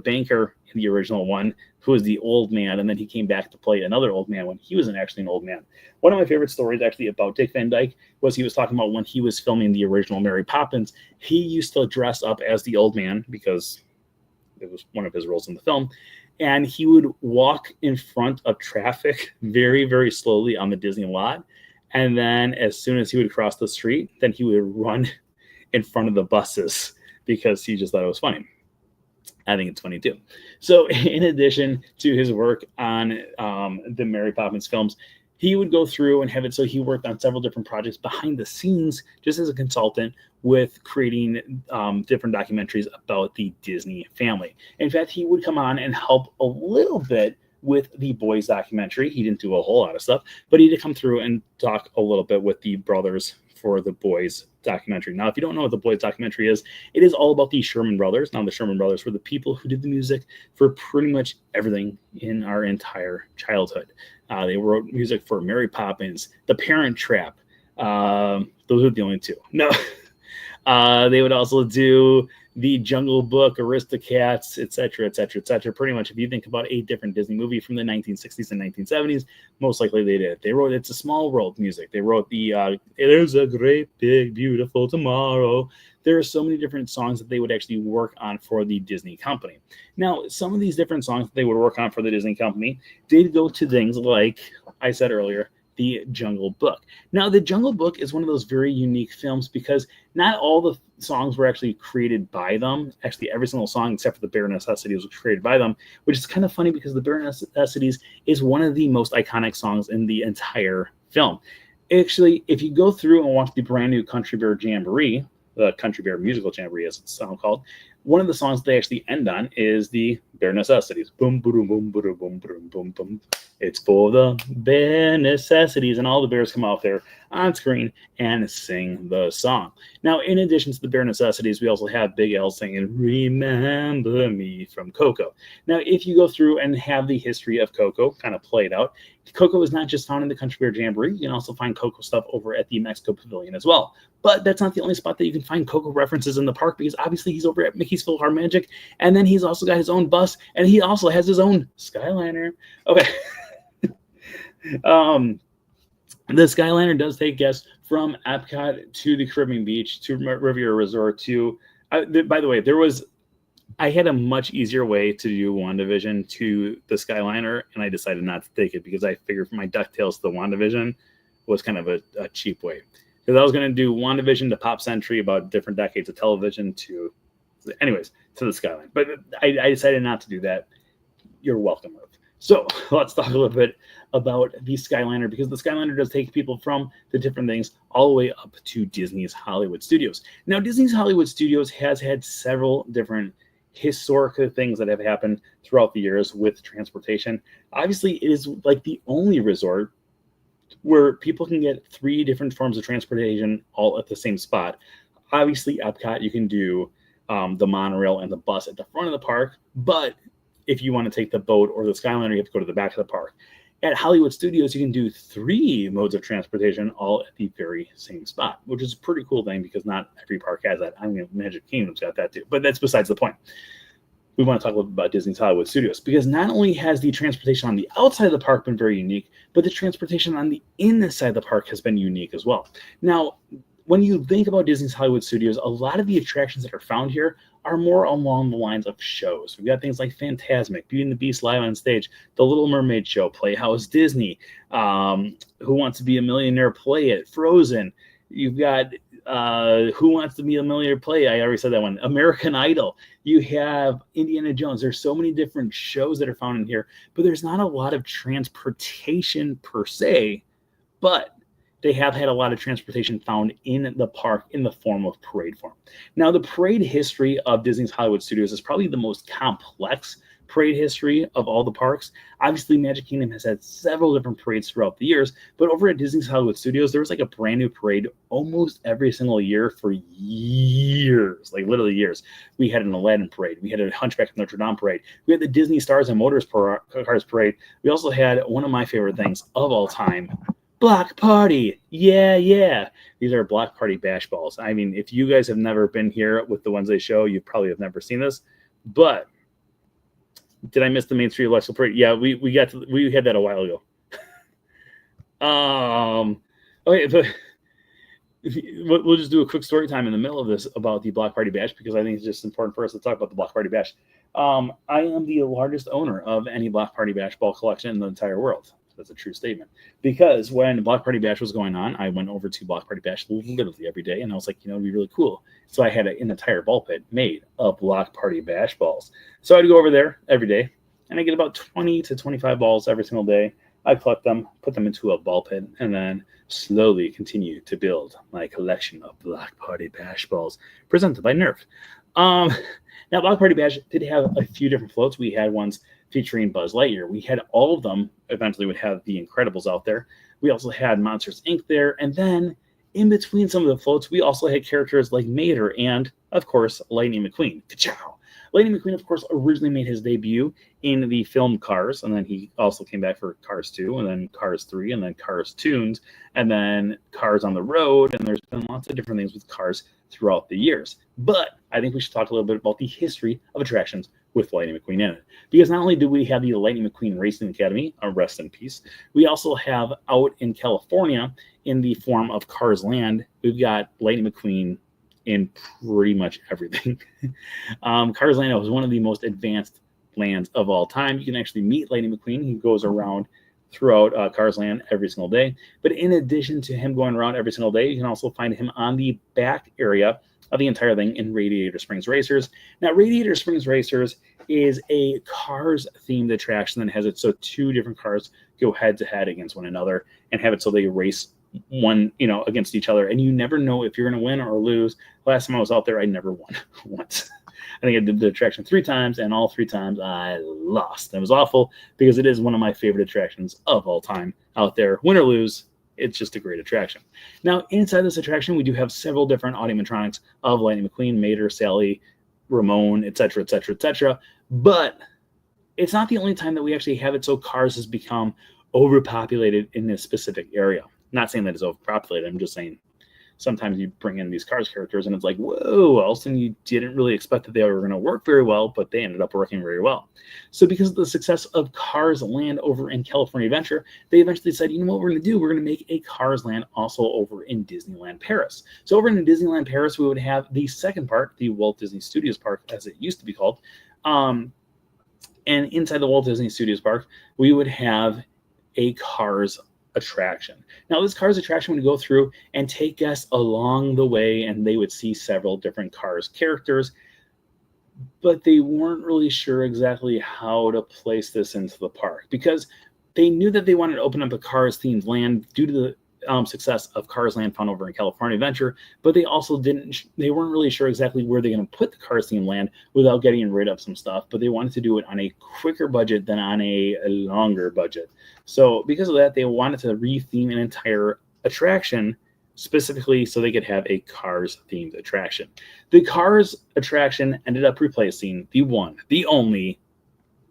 banker in the original one, who was the old man, and then he came back to play another old man when he was actually an old man. One of my favorite stories actually about Dick Van Dyke was he was talking about when he was filming the original Mary Poppins, he used to dress up as the old man because it was one of his roles in the film, and he would walk in front of traffic very, very slowly on the Disney lot, and then as soon as he would cross the street, then he would run in front of the buses because he just thought it was funny. I think it's funny too. So, in addition to his work on the Mary Poppins films, he would go through and have it so he worked on several different projects behind the scenes, just as a consultant, with creating different documentaries about the Disney family. In fact, he would come on and help a little bit with the boys documentary. He didn't do a whole lot of stuff, but he did come through and talk a little bit with the brothers for the boys documentary. Now, if you don't know what the boys documentary is, it is all about the Sherman brothers. Now, the Sherman brothers were the people who did the music for pretty much everything in our entire childhood. They wrote music for Mary Poppins, The Parent Trap. Those are the only two. No, they would also do the Jungle Book, Aristocats, etc., etc., etc. Pretty much, if you think about a different Disney movie from the 1960s and 1970s, most likely they did. They wrote It's a Small World music. They wrote the There's a Great Big Beautiful Tomorrow. There are so many different songs that they would actually work on for the Disney company. Now, some of these different songs that they would work on for the Disney company did go to things like I said earlier, the Jungle Book. Now, the Jungle Book is one of those very unique films because not all the songs were actually created by them. Actually, every single song except for the Bare Necessities was created by them, which is kind of funny because the Bare Necessities is one of the most iconic songs in the entire film. Actually, if you go through and watch the brand new Country Bear Jamboree, the Country Bear Musical Jamboree, as it's called, one of the songs they actually end on is the Bare Necessities. Boom, boom, boom, boom, boom, boom, boom, boom. It's for the bare necessities, and all the bears come out there on screen and sing the song. Now, in addition to the bare necessities, we also have Big L singing "Remember Me" from Coco. Now, if you go through and have the history of Coco kind of played out, Coco is not just found in the Country Bear Jamboree. You can also find Coco stuff over at the Mexico Pavilion as well. But that's not the only spot that you can find Coco references in the park, because obviously he's over at Mickey's PhilharMagic, and then he's also got his own bus, and he also has his own Skyliner. Okay. The Skyliner does take guests from Epcot to the Caribbean Beach to Riviera Resort to. By the way, I had a much easier way to do WandaVision to the Skyliner, and I decided not to take it because I figured for my DuckTales to WandaVision was kind of a cheap way. Because I was going to do WandaVision to Pop Century about different decades of television to the Skyliner. But I decided not to do that. You're welcome, Earth. So let's talk a little bit about the Skyliner, because the Skyliner does take people from the different things all the way up to Disney's Hollywood Studios. Now, Disney's Hollywood Studios has had several different historic things that have happened throughout the years with transportation. Obviously, it is like the only resort where people can get 3 different forms of transportation all at the same spot. Obviously, Epcot, you can do the monorail and the bus at the front of the park, but if you want to take the boat or the Skyliner, you have to go to the back of the park. At Hollywood Studios, you can do 3 modes of transportation all at the very same spot, which is a pretty cool thing because not every park has that. I mean, Magic Kingdom's got that too, but that's besides the point. We want to talk a little bit about Disney's Hollywood Studios, because not only has the transportation on the outside of the park been very unique, but the transportation on the inside of the park has been unique as well. Now, when you think about Disney's Hollywood Studios, a lot of the attractions that are found here are more along the lines of shows. We've got things like Fantasmic, Beauty and the Beast live on stage, The Little Mermaid show, Playhouse Disney, Who Wants to Be a Millionaire Play It, Frozen. You've got Who Wants to Be a Millionaire Play It? I already said that one. American Idol. You have Indiana Jones. There's so many different shows that are found in here, but there's not a lot of transportation per se, but they have had a lot of transportation found in the park in the form of parade form. Now, the parade history of Disney's Hollywood Studios is probably the most complex parade history of all the parks. Obviously, Magic Kingdom has had several different parades throughout the years, but over at Disney's Hollywood Studios, there was like a brand new parade almost every single year for years, like literally years. We had an Aladdin parade. We had a Hunchback of Notre Dame parade. We had the Disney Stars and Motors Cars parade. We also had one of my favorite things of all time, Block Party. Yeah. These are Block Party bash balls. I mean, if you guys have never been here with the Wednesday show, you probably have never seen this. But did I miss the Main Street Electrical Parade? Yeah, we had that a while ago. Okay, but we'll just do a quick story time in the middle of this about the Block Party Bash, because I think it's just important for us to talk about the Block Party Bash. I am the largest owner of any Block Party Bash ball collection in the entire world. That's a true statement. Because when Block Party Bash was going on, I went over to Block Party Bash literally every day, and I was like, it'd be really cool. So I had an entire ball pit made of Block Party Bash balls. So I'd go over there every day, and I get about 20 to 25 balls every single day. I collect them, put them into a ball pit, and then slowly continue to build my collection of Block Party Bash balls presented by Nerf. Now, Block Party Bash did have a few different floats. We had ones featuring Buzz Lightyear. We had all of them. Eventually, would have the Incredibles out there. We also had Monsters Inc. there, and then in between some of the floats, we also had characters like Mater and, of course, Lightning McQueen. Ka-chow! Lightning McQueen, of course, originally made his debut in the film Cars, and then he also came back for Cars 2, and then Cars 3, and then Cars Toons, and then Cars on the Road, and there's been lots of different things with Cars throughout the years. But I think we should talk a little bit about the history of attractions with Lightning McQueen in it. Because not only do we have the Lightning McQueen Racing Academy, rest in peace, we also have out in California, in the form of Cars Land, we've got Lightning McQueen in pretty much everything. Cars Land was one of the most advanced lands of all time. You can actually meet Lightning McQueen. He goes around throughout Cars Land every single day. But in addition to him going around every single day, you can also find him on the back area of the entire thing in Radiator Springs Racers. Now, Radiator Springs Racers is a Cars-themed attraction that has it so two different cars go head-to-head against one another and have it so they race one, against each other, and you never know if you're going to win or lose. Last time I was out there, I never won once. I think I did the attraction 3 times, and all 3 times I lost. It was awful because it is one of my favorite attractions of all time out there. Win or lose, it's just a great attraction. Now, inside this attraction, we do have several different animatronics of Lightning McQueen, Mater, Sally, Ramon, etc., etc., etc. But it's not the only time that we actually have it so Cars has become overpopulated in this specific area. Not saying that it's overpopulated. I'm just saying sometimes you bring in these Cars characters and it's like, whoa, all of a sudden you didn't really expect that they were going to work very well, but they ended up working very well. So because of the success of Cars Land over in California Adventure, they eventually said, what we're going to do? We're going to make a Cars Land also over in Disneyland Paris. So over in Disneyland Paris, we would have the second part, the Walt Disney Studios Park, as it used to be called. And inside the Walt Disney Studios Park, we would have a Cars attraction. Now, this Cars attraction would go through and take guests along the way, and they would see several different Cars characters, but they weren't really sure exactly how to place this into the park because they knew that they wanted to open up a Cars themed land due to the success of Cars Land found over in California Adventure, but they also they weren't really sure exactly where they're going to put the Cars themed land without getting rid of some stuff, but they wanted to do it on a quicker budget than on a longer budget. So because of that, they wanted to re-theme an entire attraction specifically so they could have a Cars themed attraction. The Cars attraction ended up replacing the one, the only,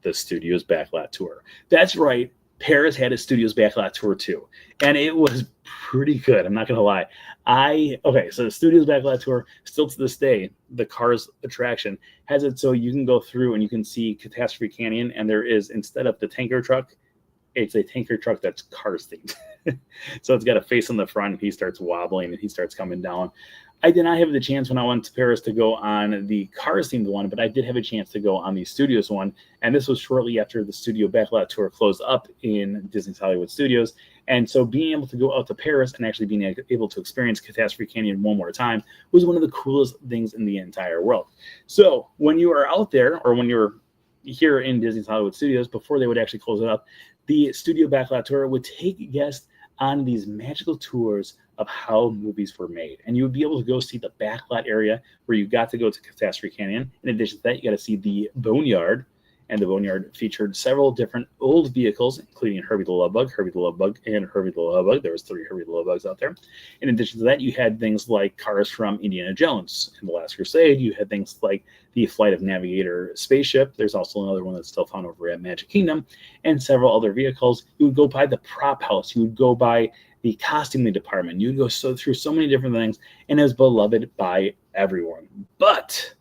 the Studios Backlot Tour. That's right. Paris had a Studios Backlot Tour too, and it was pretty good. I'm not gonna lie. So the Studios Backlot Tour, still to this day, the Cars attraction has it so you can go through and you can see Catastrophe Canyon, and there is, instead of the tanker truck, it's a tanker truck that's Cars themed. So it's got a face on the front, and he starts wobbling and he starts coming down. I did not have the chance when I went to Paris to go on the Cars themed one, but I did have a chance to go on the Studios one. And this was shortly after the Studio Backlot Tour closed up in Disney's Hollywood Studios. And so being able to go out to Paris and actually being able to experience Catastrophe Canyon one more time was one of the coolest things in the entire world. So when you are out there, or when you're here in Disney's Hollywood Studios, before they would actually close it up, the Studio Backlot Tour would take guests on these magical tours of how movies were made. And you would be able to go see the backlot area where you got to go to Catastrophe Canyon. In addition to that, you got to see the Boneyard. And the Boneyard featured several different old vehicles, including Herbie the Love Bug, and Herbie the Love Bug. There was 3 Herbie the Love Bugs out there. In addition to that, you had things like cars from Indiana Jones and The Last Crusade. You had things like the Flight of Navigator spaceship. There's also another one that's still found over at Magic Kingdom, and several other vehicles. You would go by the prop house. You would go by the costuming department. You would go through so many different things, and it was beloved by everyone. But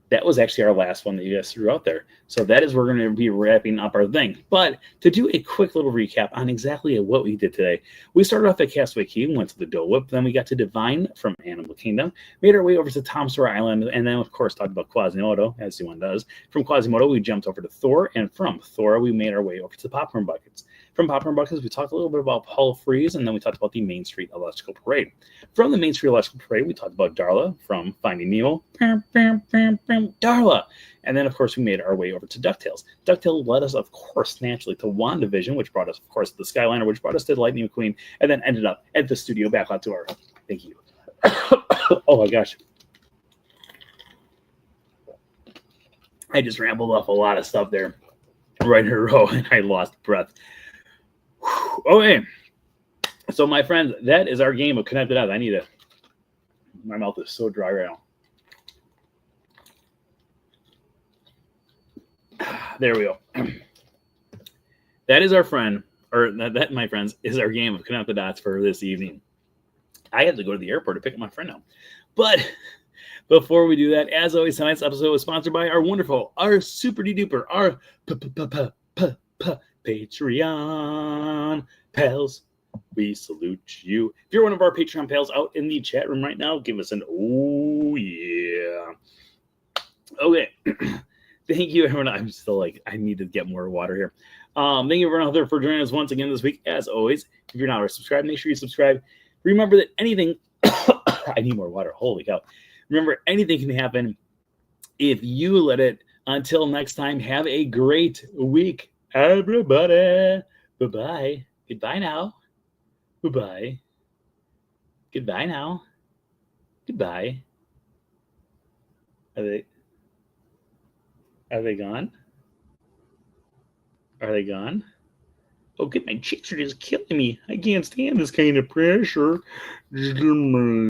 that was actually our last one that you guys threw out there. So that is where we're going to be wrapping up our thing. But to do a quick little recap on exactly what we did today, we started off at Castaway Cay, went to the Dole Whip, then we got to Divine from Animal Kingdom, made our way over to Tom Sawyer Island, and then, of course, talked about Quasimodo, as one does. From Quasimodo, we jumped over to Thor, and from Thor, we made our way over to the Popcorn Buckets. From Popcorn Buckets, we talked a little bit about Paul Frees, and then we talked about the Main Street Electrical Parade. From the Main Street Electrical Parade, we talked about Darla from Finding Nemo. Darla! And then, of course, we made our way over to DuckTales. DuckTales led us, of course, naturally to WandaVision, which brought us, of course, to the Skyliner, which brought us to the Lightning McQueen, and then ended up at the studio back out to our... Thank you. Oh, my gosh. I just rambled off a lot of stuff there right in a row, and I lost breath. Okay. So, my friends, that is our game of Connected Dots. My mouth is so dry right now. There we go. That is our friend, or that, my friends, is our game of Connect the Dots for this evening. I have to go to the airport to pick up my friend now. But before we do that, as always, tonight's episode was sponsored by our wonderful, our super duper, our Patreon pals. We salute you. If you're one of our Patreon pals out in the chat room right now, give us an oh yeah. Okay. Thank you, everyone. I'm still like, I need to get more water here. Thank you, everyone out there, for joining us once again this week. As always, if you're not already subscribed, make sure you subscribe. Remember that anything, I need more water. Holy cow. Remember, anything can happen if you let it. Until next time, have a great week, everybody. Bye-bye. Goodbye now. Bye-bye. Goodbye now. Goodbye. Are they gone? Are they gone? Oh, good. My cheeks are just killing me. I can't stand this kind of pressure.